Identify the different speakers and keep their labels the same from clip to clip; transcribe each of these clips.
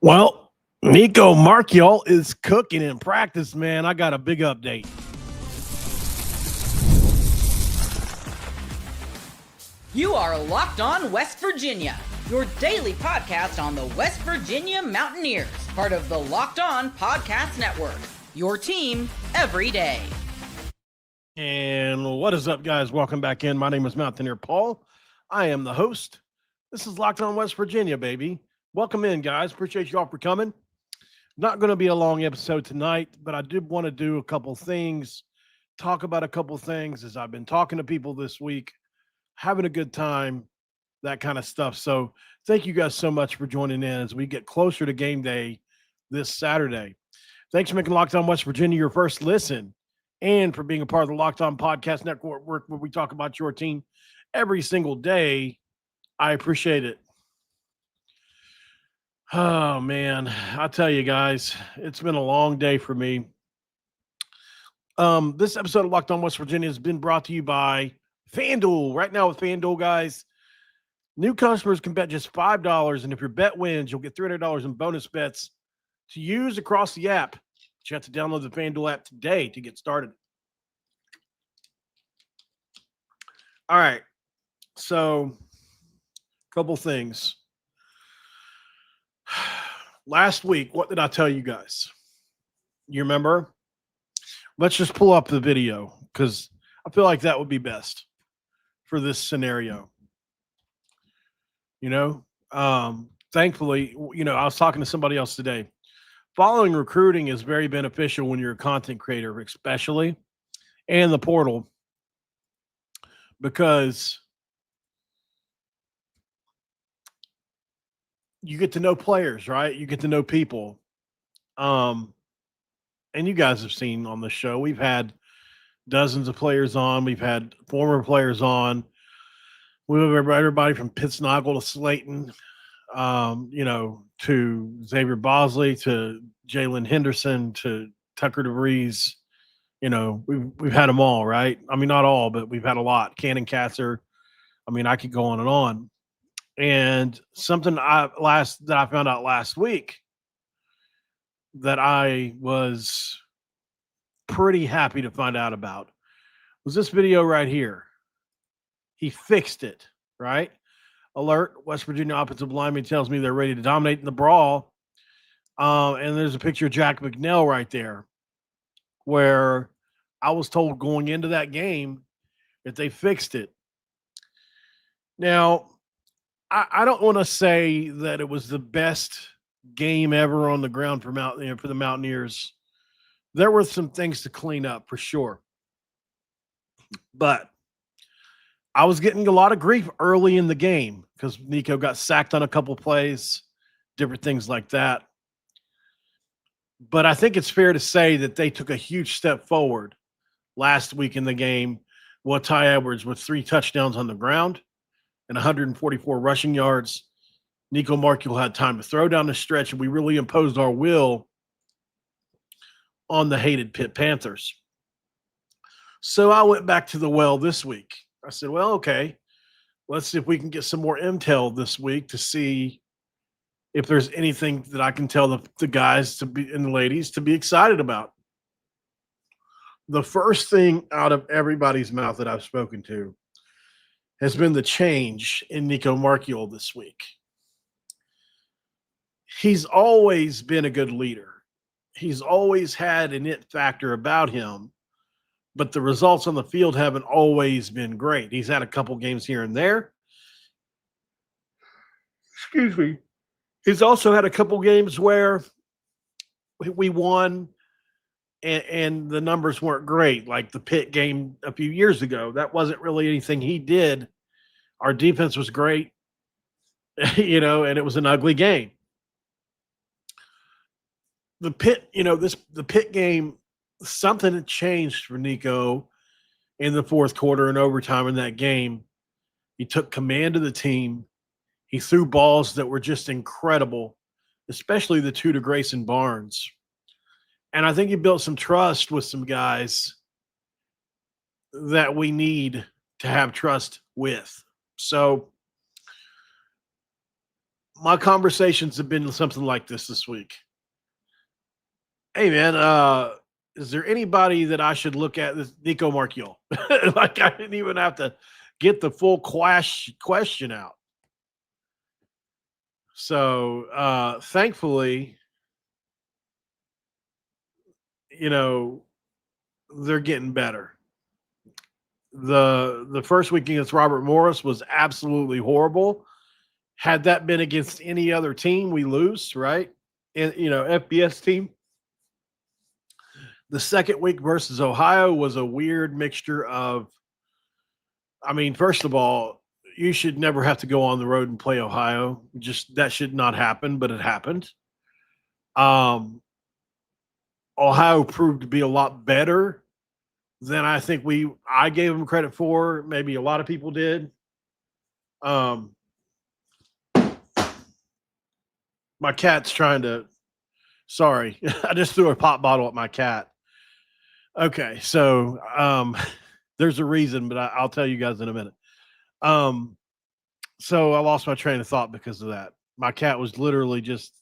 Speaker 1: Well, Nicco Marchiol is cooking in practice, man. I got a big update.
Speaker 2: You are Locked On West Virginia, your daily podcast on the West Virginia Mountaineers, part of the Locked On Podcast Network, your team every day.
Speaker 1: And what is up, guys? Welcome back in. My name is Mountaineer Paul. I am the host. This is Locked On West Virginia, baby. Welcome in, guys. Appreciate y'all for coming. Not going to be a long episode tonight, but I did want to do a couple things, talk about a couple things as I've been talking to people this week, having a good time, that kind of stuff. So thank you guys so much for joining in as we get closer to game day this Saturday. Thanks for making Locked On West Virginia your first listen and for being a part of the Locked On Podcast Network where we talk about your team every single day. I appreciate it. Oh, man, I tell you guys, it's been a long day for me. This episode of Locked On West Virginia has been brought to you by FanDuel. Right now with FanDuel, guys, new customers can bet just $5, and if your bet wins, you'll get $300 in bonus bets to use across the app. You have to download the FanDuel app today to get started. All right, so a couple things. Last week, what did I tell you guys? You remember? Let's just pull up the video because I feel like that would be best for this scenario. Thankfully, I was talking to somebody else today. Following recruiting is very beneficial when you're a content creator, especially, and the portal, because you get to know players, right? You get to know people. And you guys have seen on the show, we've had dozens of players on. We've had former players on. We have everybody from Pittsnogle to Slayton, to Xavier Bosley, to Jalen Henderson, to Tucker DeVries. We've had them all, right? I mean, not all, but we've had a lot. Cannon Katzer. I mean, I could go on and on. And something that I found out last week that I was pretty happy to find out about was this video right here. He fixed it, right? Alert, West Virginia offensive lineman tells me they're ready to dominate in the brawl. And there's a picture of Jack McNeil right there where I was told going into that game that they fixed it. Now, I don't want to say that it was the best game ever on the ground for the Mountaineers. There were some things to clean up for sure. But I was getting a lot of grief early in the game because Nico got sacked on a couple plays, different things like that. But I think it's fair to say that they took a huge step forward last week in the game. Ty Edwards with 3 touchdowns on the ground and 144 rushing yards. Nicco Marchiol had time to throw down the stretch, and we really imposed our will on the hated Pitt Panthers. So I went back to the well this week. I said, well, okay, let's see if we can get some more intel this week to see if there's anything that I can tell the guys and the ladies to be excited about. The first thing out of everybody's mouth that I've spoken to has been the change in Nicco Marchiol this week. He's always been a good leader. He's always had an it factor about him, but the results on the field haven't always been great. He's had a couple games here and there. Excuse me. He's also had a couple games where we won and the numbers weren't great, like the Pitt game a few years ago. That wasn't really anything he did. Our defense was great, and it was an ugly game. The Pitt game, something had changed for Nico in the fourth quarter and overtime in that game. He took command of the team. He threw balls that were just incredible, especially the 2 to Grayson Barnes. And I think he built some trust with some guys that we need to have trust with. So my conversations have been something like this week. Hey man, is there anybody that I should look at? This Nicco Marchiol. Like I didn't even have to get the full question out. So thankfully, you know, they're getting better. The first week against Robert Morris was absolutely horrible. Had that been against any other team, we lose, right? And FBS team. The second week versus Ohio was a weird mixture of, I mean, first of all, you should never have to go on the road and play Ohio. Just that should not happen, but it happened. Um, Ohio proved to be a lot better than I think I gave them credit for. Maybe a lot of people did. Um, my cat's trying to. Sorry, I just threw a pop bottle at my cat. Okay, so there's a reason, but I'll tell you guys in a minute. Um, so I lost my train of thought because of that. My cat was literally just.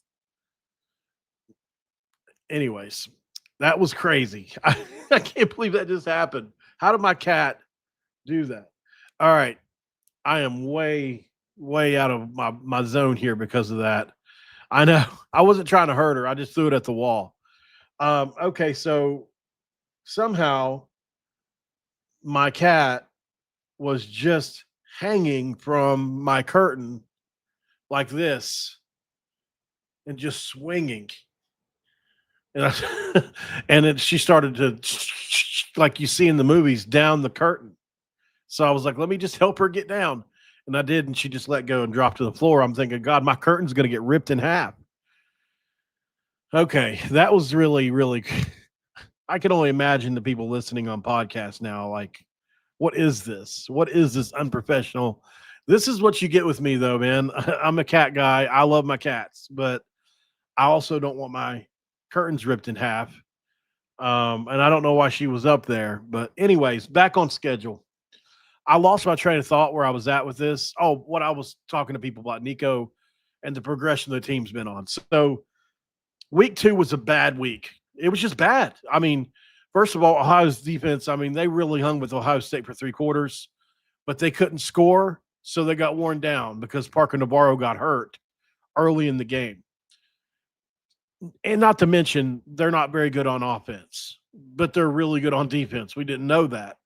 Speaker 1: Anyways, that was crazy. I can't believe that just happened. How did my cat do that? All right, I am way out of my zone here because of that. I know I wasn't trying to hurt her. I just threw it at the wall. Okay, so somehow my cat was just hanging from my curtain like this and just swinging. And and then she started to, like you see in the movies, down the curtain. So I was like, let me just help her get down. And I did, and she just let go and dropped to the floor. I'm thinking, God, my curtain's going to get ripped in half. Okay, that was really, really. I can only imagine the people listening on podcasts now, like, what is this? What is this unprofessional? This is what you get with me, though, man. I'm a cat guy. I love my cats, but I also don't want my curtains ripped in half. And I don't know why she was up there. But, anyways, back on schedule. I lost my train of thought where I was at with this. Oh, what I was talking to people about Nico and the progression the team's been on. So, week 2 was a bad week. It was just bad. I mean, first of all, Ohio's defense, I mean, they really hung with Ohio State for 3 quarters, but they couldn't score, so they got worn down because Parker Navarro got hurt early in the game. And not to mention, they're not very good on offense, but they're really good on defense. We didn't know that.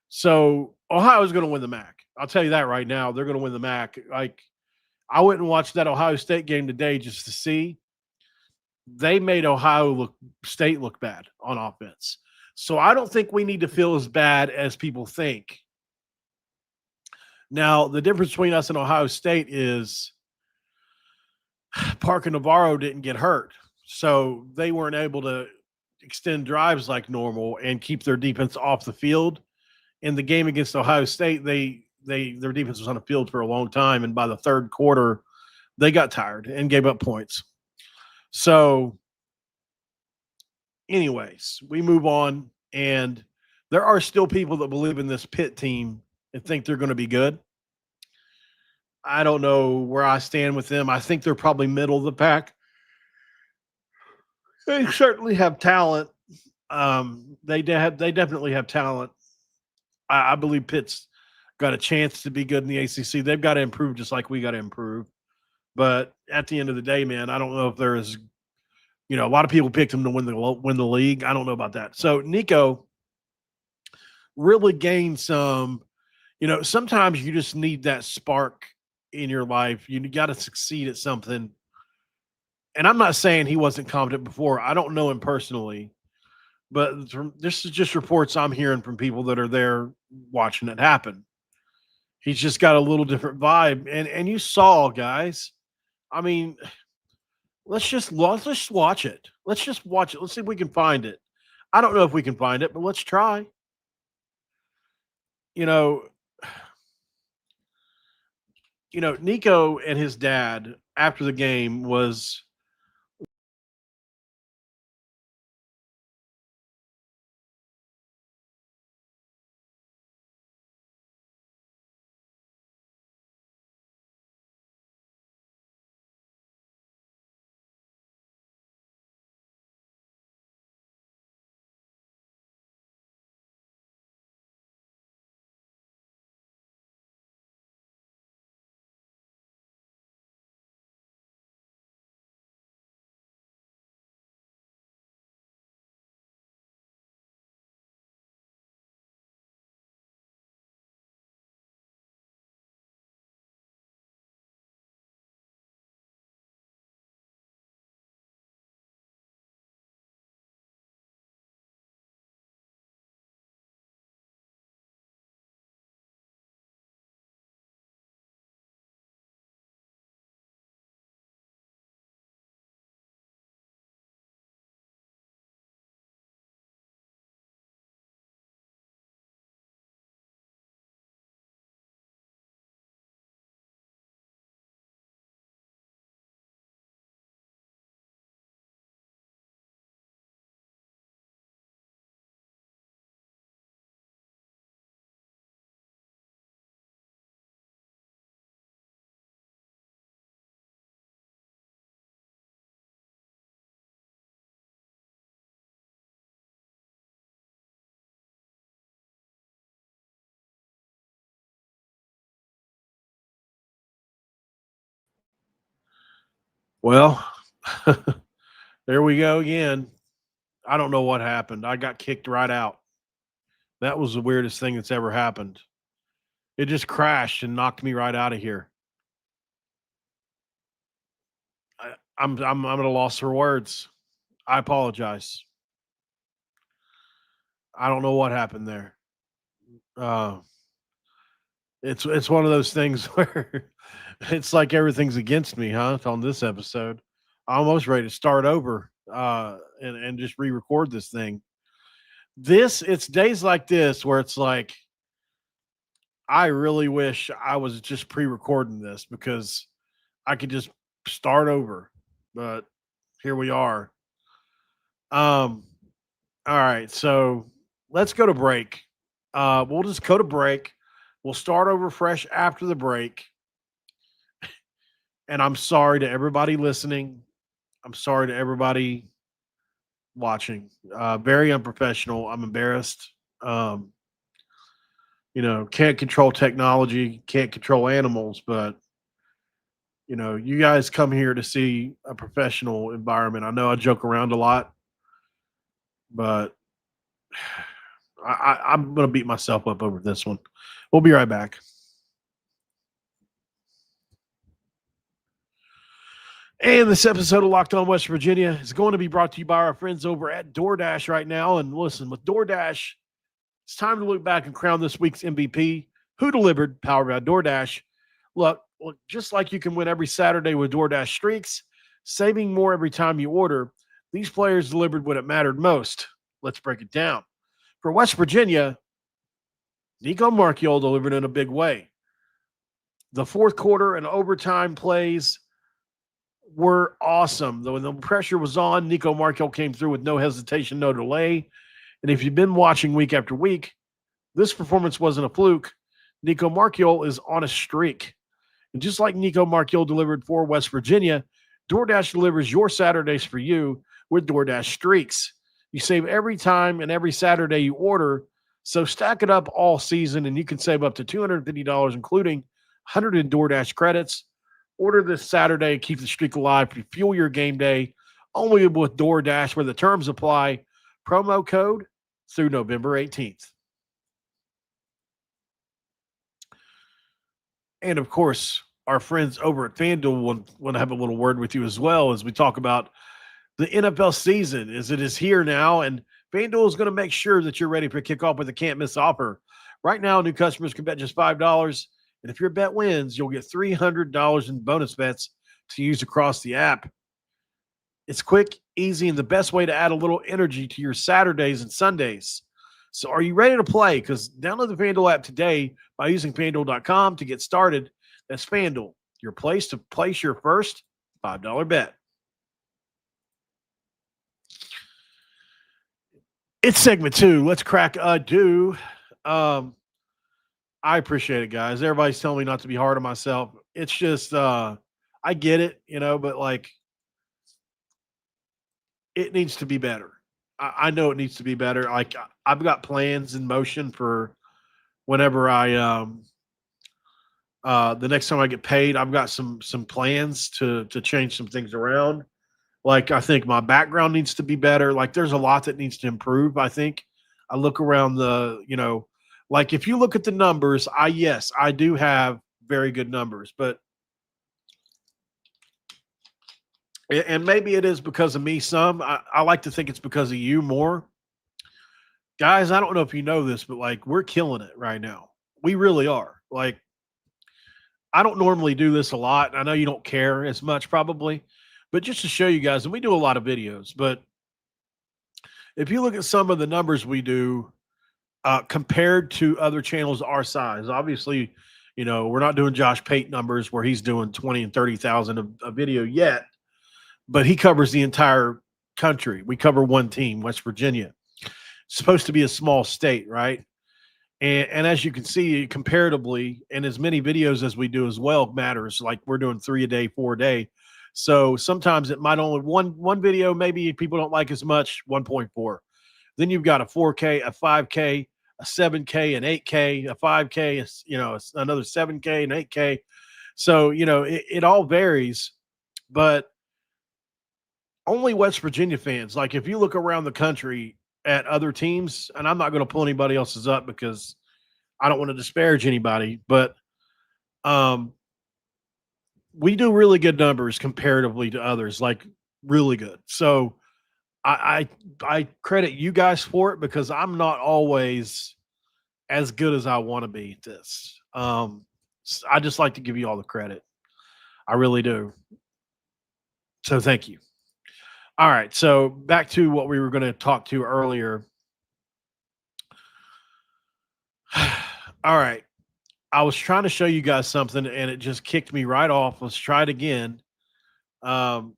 Speaker 1: So Ohio's going to win the MAC. I'll tell you that right now. They're going to win the MAC. Like, I went and watched that Ohio State game today just to see. They made Ohio State look bad on offense. So I don't think we need to feel as bad as people think. Now, the difference between us and Ohio State is Parker Navarro didn't get hurt. So they weren't able to extend drives like normal and keep their defense off the field. In the game against Ohio State, their defense was on the field for a long time, and by the third quarter, they got tired and gave up points. So, anyways, we move on, and there are still people that believe in this Pitt team and think they're going to be good. I don't know where I stand with them. I think they're probably middle of the pack. They certainly have talent. They definitely have talent. I believe Pitt's got a chance to be good in the ACC. They've got to improve just like we got to improve. But at the end of the day, man, I don't know if there is, a lot of people picked him to win the league. I don't know about that. So Nico really gained some, sometimes you just need that spark in your life. You got to succeed at something. And I'm not saying he wasn't competent before. I don't know him personally, but this is just reports I'm hearing from people that are there watching it happen. He's just got a little different vibe. And you saw, guys, I mean, let's just watch it. Let's just watch it. Let's see if we can find it. I don't know if we can find it, but let's try. You know, Nico and his dad after the game was Well, there we go again. I don't know what happened. I got kicked right out. That was the weirdest thing that's ever happened. It just crashed and knocked me right out of here. I'm at a loss for words. I apologize. I don't know what happened there. Uh, it's one of those things where it's like everything's against me, huh? On this episode, I'm almost ready to start over and just re-record this thing. It's days like this where it's like I really wish I was just pre-recording this because I could just start over. But here we are. Um, all right, so let's go to break. We'll just go to break. We'll start over fresh after the break. And I'm sorry to everybody listening. I'm sorry to everybody watching. Very unprofessional. I'm embarrassed. Um, can't control technology, can't control animals, but you guys come here to see a professional environment. I know I joke around a lot, but I'm going to beat myself up over this one. We'll be right back. And this episode of Locked On West Virginia is going to be brought to you by our friends over at DoorDash right now. And listen, with DoorDash, it's time to look back and crown this week's MVP. Who delivered? Powered by DoorDash. Look, just like you can win every Saturday with DoorDash Streaks, saving more every time you order, these players delivered when it mattered most. Let's break it down. For West Virginia, Nicco Marchiol delivered in a big way. The fourth quarter and overtime plays were awesome. Though when the pressure was on, Nicco Marchiol came through with no hesitation, no delay. And if you've been watching week after week, this performance wasn't a fluke. Nicco Marchiol is on a streak. And just like Nicco Marchiol delivered for West Virginia, DoorDash delivers your Saturdays for you with DoorDash Streaks. You save every time and every Saturday you order, so stack it up all season and you can save up to $250, including 100 in DoorDash credits. Order this Saturday, keep the streak alive, fuel your game day, only with DoorDash where the terms apply. Promo code through November 18th. And of course, our friends over at FanDuel want to have a little word with you as well as we talk about the NFL season as it is here now. And FanDuel is going to make sure that you're ready for kickoff with a can't miss offer. Right now, new customers can bet just $5. And if your bet wins, you'll get $300 in bonus bets to use across the app. It's quick, easy, and the best way to add a little energy to your Saturdays and Sundays. So are you ready to play? Because download the FanDuel app today by using FanDuel.com to get started. That's FanDuel, your place to place your first $5 bet. It's segment 2. Let's crack a do. I appreciate it, guys. Everybody's telling me not to be hard on myself. It's just, I get it, but like, it needs to be better. I know it needs to be better. Like, I've got plans in motion for whenever I, the next time I get paid, I've got some plans to change some things around. Like, I think my background needs to be better. Like, there's a lot that needs to improve, I think. I look around like if you look at the numbers, I do have very good numbers, but and maybe it is because of me some. I like to think it's because of you more. Guys, I don't know if you know this, but like we're killing it right now. We really are. Like, I don't normally do this a lot. I know you don't care as much probably, but just to show you guys, and we do a lot of videos, but if you look at some of the numbers we do, compared to other channels our size. Obviously, we're not doing Josh Pate numbers where he's doing 20 and 30,000 a video yet, but he covers the entire country. We cover one team, West Virginia. It's supposed to be a small state, right? And as you can see, comparatively, and as many videos as we do as well matters. Like we're doing 3 a day, 4 a day. So sometimes it might only one video, maybe people don't like as much, 1.4. Then you've got a 4K, a 5K, a 7K, an 8K, a 5K, another 7K and 8K. So, it all varies. But only West Virginia fans. Like if you look around the country at other teams, and I'm not going to pull anybody else's up because I don't want to disparage anybody, but um, we do really good numbers comparatively to others, like really good. So I credit you guys for it because I'm not always as good as I want to be at this. I just like to give you all the credit. I really do. So thank you. All right. So back to what we were going to talk to earlier. All right. I was trying to show you guys something and it just kicked me right off. Let's try it again. Um,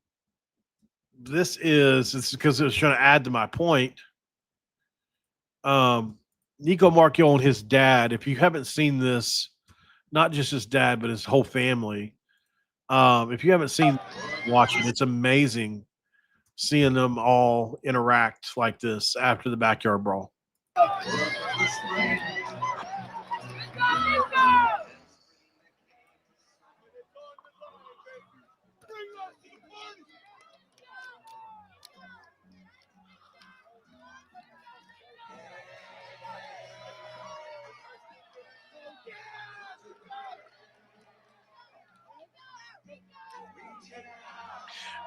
Speaker 1: this is because it was trying to add to my point. Nicco Marchiol and his dad. If you haven't seen this, not just his dad, but his whole family. If you haven't seen, watch it. It's amazing seeing them all interact like this after the backyard brawl.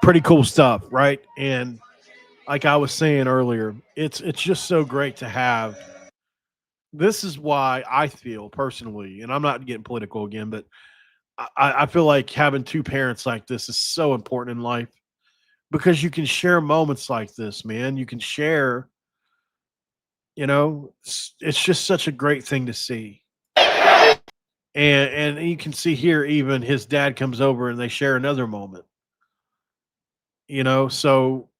Speaker 1: Pretty cool stuff, right? And like I was saying earlier, it's just so great to have. This is why I feel personally, and I'm not getting political again, but I feel like having two parents like this is so important in life because you can share moments like this, man. You can share, it's just such a great thing to see. And you can see here, even his dad comes over and they share another moment, so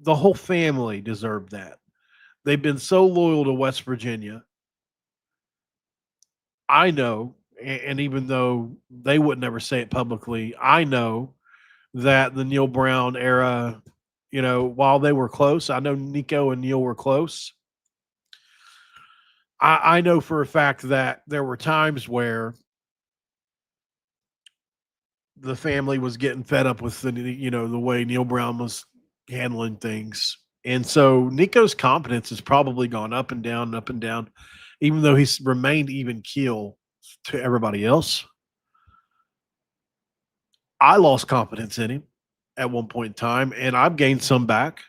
Speaker 1: the whole family deserved that. They've been so loyal to West Virginia. I know, and even though they would never say it publicly, I know that the Neil Brown era, while they were close, I know Nico and Neil were close. I know for a fact that there were times where the family was getting fed up with the way Neil Brown was handling things. And so Nico's confidence has probably gone up and down, even though he's remained even keel to everybody else. I lost confidence in him at one point in time, and I've gained some back.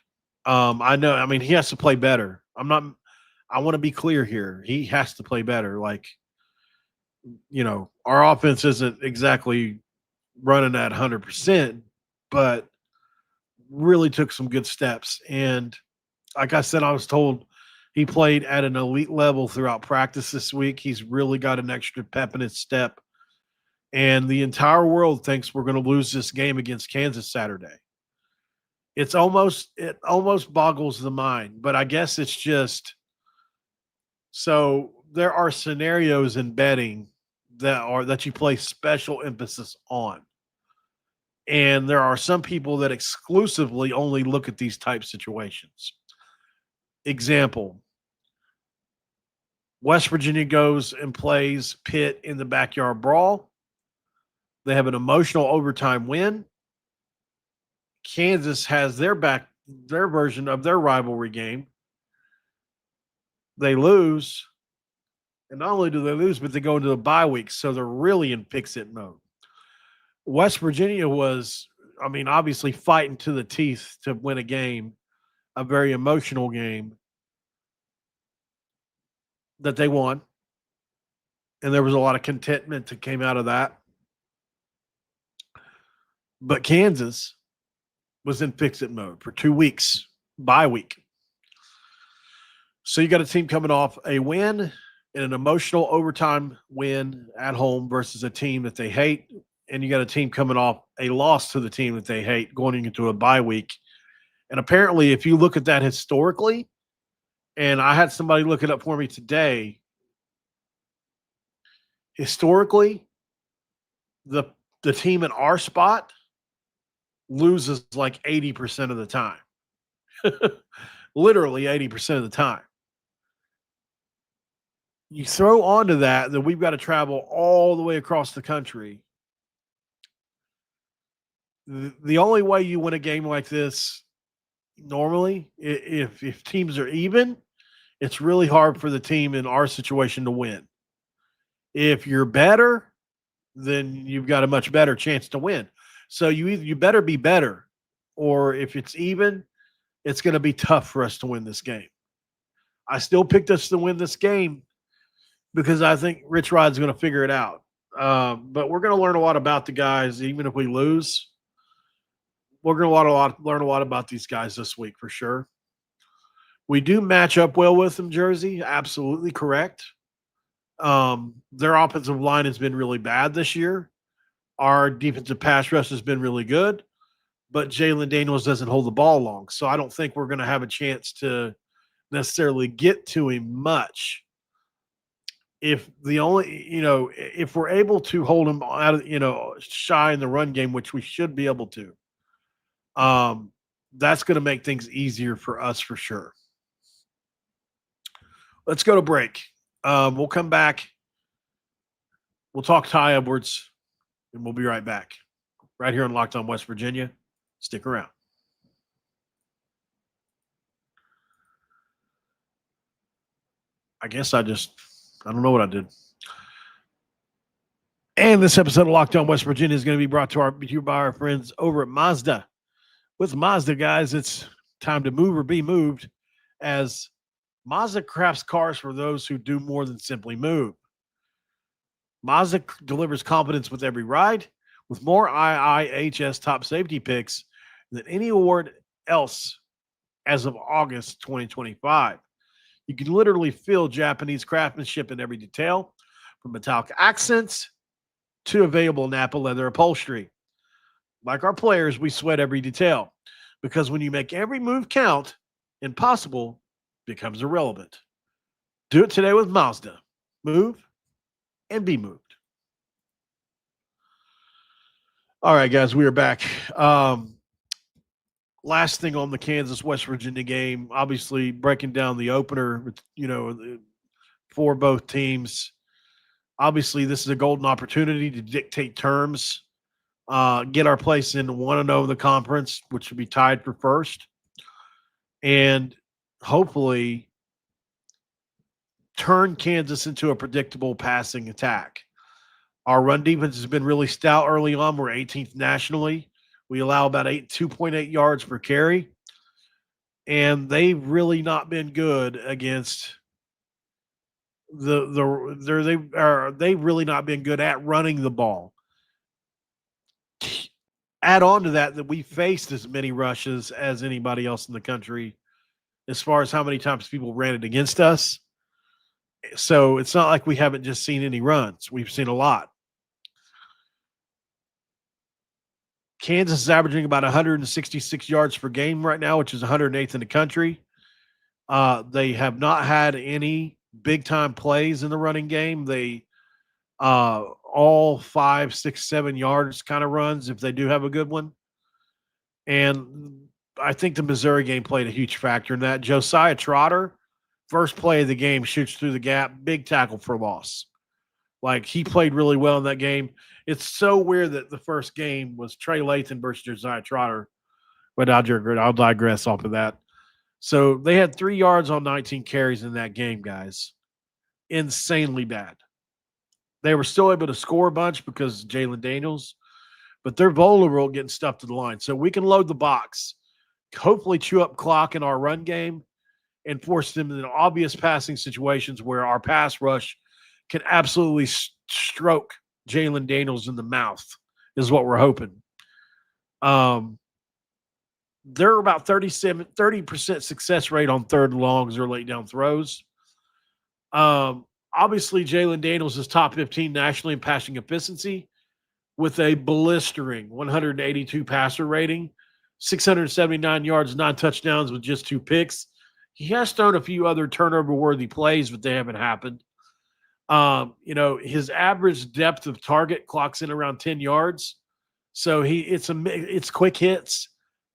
Speaker 1: I know, I mean, he has to play better. I want to be clear here. He has to play better. Like, our offense isn't exactly running at 100%, but really took some good steps. And like I said, I was told he played at an elite level throughout practice this week. He's really got an extra pep in his step. And the entire world thinks we're going to lose this game against Kansas Saturday. It almost boggles the mind, but I guess it's just so there are scenarios in betting that you place special emphasis on. And there are some people that exclusively only look at these type situations. Example, West Virginia goes and plays Pitt in the backyard brawl. They have an emotional overtime win. Kansas has their version of their rivalry game. They lose. And not only do they lose, but they go into the bye week. So they're really in fix-it mode. West Virginia was, I mean, obviously fighting to the teeth to win a game, a very emotional game that they won. And there was a lot of contentment that came out of that. But Kansas was in fix-it mode for 2 weeks, bye week. So you got a team coming off a win and an emotional overtime win at home versus a team that they hate. And you got a team coming off a loss to the team that they hate going into a bye week. And apparently, if you look at that historically, and I had somebody look it up for me today, historically, the team in our spot loses like 80% of the time. Literally 80% of the time. You throw onto that we've got to travel all the way across the country. The only way you win a game like this normally, if teams are even, it's really hard for the team in our situation to win. If you're better, then you've got a much better chance to win. So you better be better, or if it's even, it's going to be tough for us to win this game. I still picked us to win this game because I think Rich Rod's going to figure it out. But we're going to learn a lot about the guys, even if we lose. We're going to learn a lot about these guys this week for sure. We do match up well with them, Jersey. Absolutely correct. Their offensive line has been really bad this year. Our defensive pass rush has been really good, but Jalen Daniels doesn't hold the ball long. So I don't think we're going to have a chance to necessarily get to him much. If we're able to hold him out of, shy in the run game, which we should be able to, that's going to make things easier for us for sure. Let's go to break. We'll come back. We'll talk Ty Edwards, and we'll be right back. Right here on Locked On West Virginia. Stick around. I don't know what I did. And this episode of Locked On West Virginia is going to be brought to you by our friends over at Mazda. With Mazda, guys, it's time to move or be moved, as Mazda crafts cars for those who do more than simply move. Mazda delivers confidence with every ride, with more IIHS top safety picks than any award else as of August 2025. You can literally feel Japanese craftsmanship in every detail, from metallic accents to available Napa leather upholstery. Like our players, we sweat every detail, because when you make every move count, impossible becomes irrelevant. Do it today with Mazda. Move and be moved. All right, guys, we are back. Last thing on the Kansas-West Virginia game, obviously breaking down the opener, for both teams. Obviously, this is a golden opportunity to dictate terms, get our place in 1-0 in the conference, which would be tied for first, and hopefully turn Kansas into a predictable passing attack. Our run defense has been really stout early on. We're 18th nationally. We allow about 2.8 yards per carry, and they've really not been good against they've really not been good at running the ball. Add on to that we faced as many rushes as anybody else in the country as far as how many times people ran it against us. So it's not like we haven't just seen any runs. We've seen a lot. Kansas is averaging about 166 yards per game right now, which is 108th in the country. They have not had any big-time plays in the running game. They all 5, 6, 7 yards kind of runs if they do have a good one. And I think the Missouri game played a huge factor in that. Josiah Trotter, first play of the game, shoots through the gap, big tackle for loss. Like, he played really well in that game. It's so weird that the first game was Trey Lathan versus Josiah Trotter, but I'll digress off of that. So they had 3 yards on 19 carries in that game, guys. Insanely bad. They were still able to score a bunch because of Jalen Daniels, but they're vulnerable getting stuff to the line. So we can load the box, hopefully chew up clock in our run game, and force them in obvious passing situations where our pass rush can absolutely stroke Jalen Daniels in the mouth, is what we're hoping. They're about 30% success rate on third and longs or late down throws. Obviously, Jalen Daniels is top 15 nationally in passing efficiency with a blistering 182 passer rating, 679 yards, 9 touchdowns with just 2 picks. He has thrown a few other turnover-worthy plays, but they haven't happened. His average depth of target clocks in around 10 yards. So it's quick hits,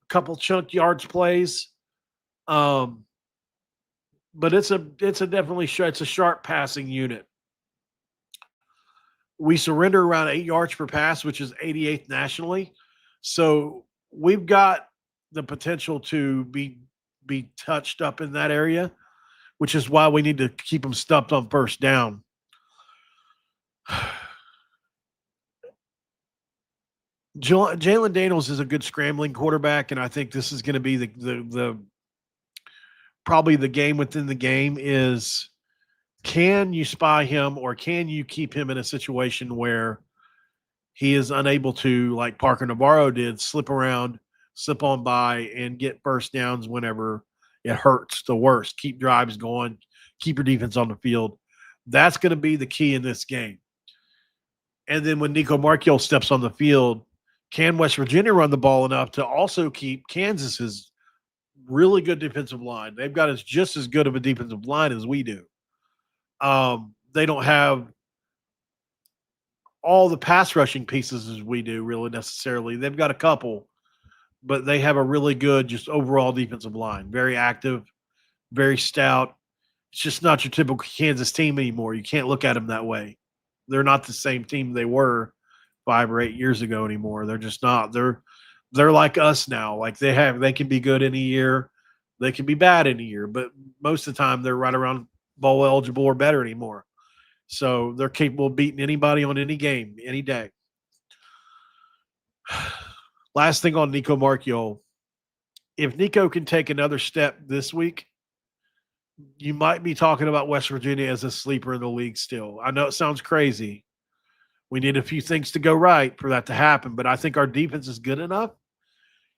Speaker 1: a couple chunk yards plays. But it's a sharp passing unit. We surrender around 8 yards per pass, which is 88th nationally. So we've got the potential to be touched up in that area, which is why we need to keep them stuffed on first down. Jalen Daniels is a good scrambling quarterback, and I think this is going to be the probably the game within the game is, can you spy him or can you keep him in a situation where he is unable to, like Parker Navarro did, slip around, slip on by, and get first downs whenever it hurts the worst. Keep drives going, keep your defense on the field. That's going to be the key in this game. And then when Nicco Marchiol steps on the field, can West Virginia run the ball enough to also keep Kansas's really good defensive line? They've got just as good of a defensive line as we do. They don't have all the pass rushing pieces as we do, really, necessarily. They've got a couple, but they have a really good, just overall defensive line. Very active, very stout. It's just not your typical Kansas team anymore. You can't look at them that way. They're not the same team they were 5 or 8 years ago anymore. They're just not. They're like us now. Like they can be good in a year, they can be bad in a year, but most of the time they're right around bowl eligible or better anymore. So they're capable of beating anybody on any game, any day. Last thing on Nicco Marchiol. If Nico can take another step this week, you might be talking about West Virginia as a sleeper in the league still. I know it sounds crazy. We need a few things to go right for that to happen, but I think our defense is good enough.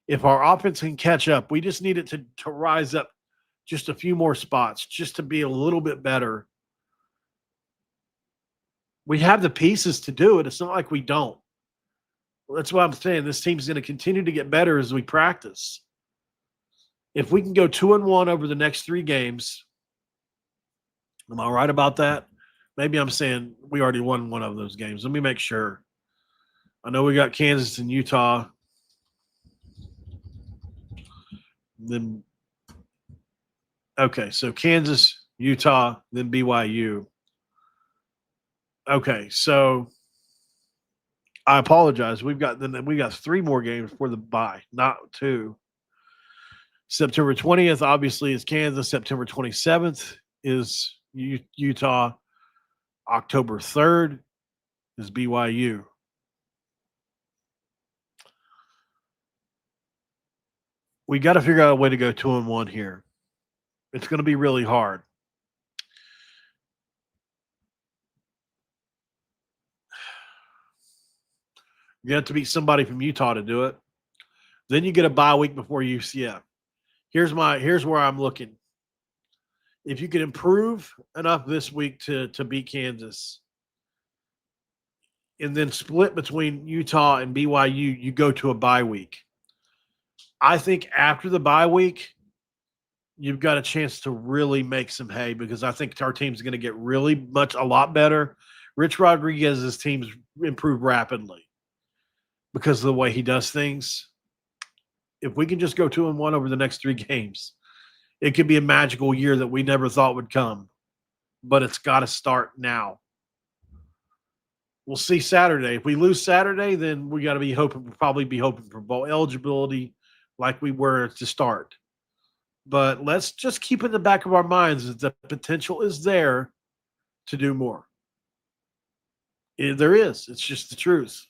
Speaker 1: If our offense can catch up, we just need it to rise up just a few more spots, just to be a little bit better. We have the pieces to do it. It's not like we don't. Well, that's what I'm saying. This team's going to continue to get better as we practice. If we can go 2-1 over the next 3 games, am I right about that? Maybe I'm saying we already won one of those games. Let me make sure. I know we got Kansas and Utah. Then, okay, so Kansas, Utah, then BYU. Okay, so I apologize. We got 3 more games before the bye, not 2. September 20th, obviously, is Kansas. September 27th is Utah. October 3rd is BYU. We got to figure out a way to go 2-1 here. It's going to be really hard. You have to beat somebody from Utah to do it. Then you get a bye week before UCF. Here's where I'm looking. If you can improve enough this week to beat Kansas, and then split between Utah and BYU, you go to a bye week. I think after the bye week, you've got a chance to really make some hay, because I think our team's going to get a lot better. Rich Rodriguez's teams improve rapidly because of the way he does things. If we can just go 2-1 over the next 3 games, it could be a magical year that we never thought would come, but it's got to start now. We'll see Saturday. If we lose Saturday, then we got to probably be hoping for bowl eligibility like we were to start. But let's just keep in the back of our minds that the potential is there to do more. There is. It's just the truth.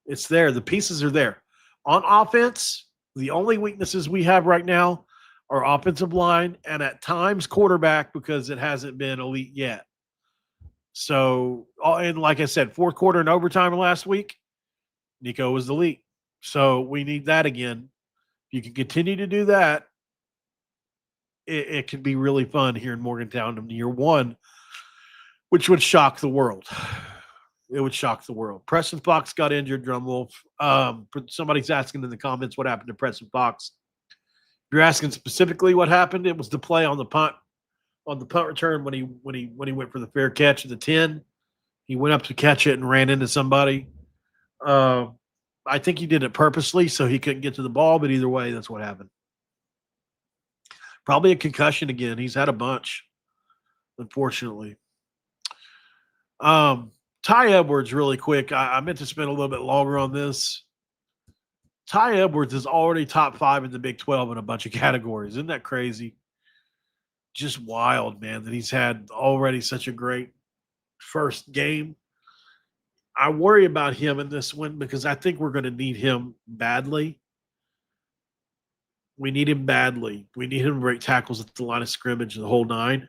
Speaker 1: It's there. The pieces are there. On offense, the only weaknesses we have right now are offensive line and at times quarterback, because it hasn't been elite yet. So, and like I said, 4th quarter and overtime last week, Nico was the lead. So we need that again. If you can continue to do that, it can be really fun here in Morgantown in year 1, which would shock the world. It would shock the world. Preston Fox got injured, Drumwolf. Somebody's asking in the comments what happened to Preston Fox. If you're asking specifically what happened, it was the play on the punt return when he went for the fair catch at the 10. He went up to catch it and ran into somebody. I think he did it purposely so he couldn't get to the ball, but either way, that's what happened. Probably a concussion again. He's had a bunch, unfortunately. Ty Edwards, really quick. I meant to spend a little bit longer on this. Ty Edwards is already top 5 in the Big 12 in a bunch of categories. Isn't that crazy? Just wild, man, that he's had already such a great first game. I worry about him in this one because I think we're going to need him badly. We need him badly. We need him to break tackles at the line of scrimmage the whole 9.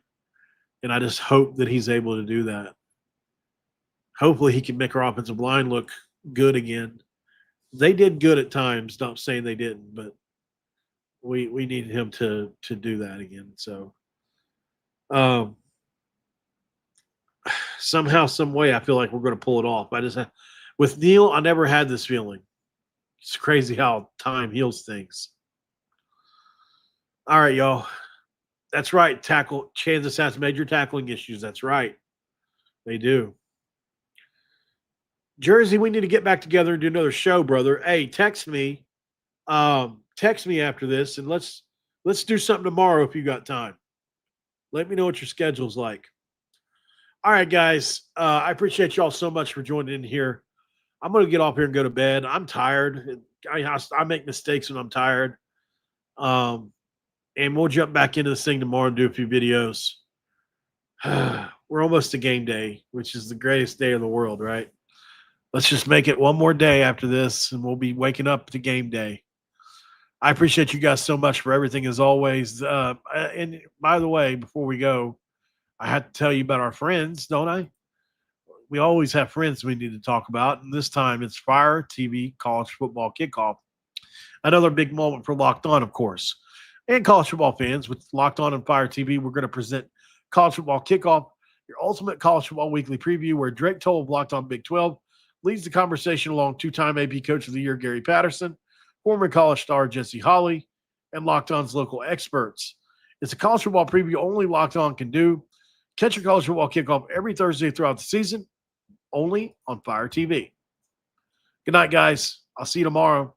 Speaker 1: And I just hope that he's able to do that. Hopefully he can make our offensive line look good again. They did good at times, not saying they didn't, but we needed him to do that again. So somehow, some way, I feel like we're going to pull it off. With Neil, I never had this feeling. It's crazy how time heals things. All right, y'all. That's right. Kansas has major tackling issues. That's right. They do. Jersey, we need to get back together and do another show, brother. Hey, text me. Text me after this, and let's do something tomorrow if you got time. Let me know what your schedule's like. All right, guys. I appreciate y'all so much for joining in here. I'm going to get off here and go to bed. I'm tired. I make mistakes when I'm tired. And we'll jump back into this thing tomorrow and do a few videos. We're almost to game day, which is the greatest day of the world, right? Let's just make it one more day after this, and we'll be waking up to game day. I appreciate you guys so much for everything as always. And by the way, before we go, I have to tell you about our friends, don't I? We always have friends we need to talk about, and this time it's Fire TV College Football Kickoff. Another big moment for Locked On, of course, and college football fans. With Locked On and Fire TV, we're going to present College Football Kickoff, your ultimate college football weekly preview, where Drake Toll of Locked On Big 12 leads the conversation along two-time AP Coach of the Year Gary Patterson, former college star Jesse Holley, and Locked On's local experts. It's a college football preview only Locked On can do. Catch your college football kickoff every Thursday throughout the season, only on Fire TV. Good night, guys. I'll see you tomorrow.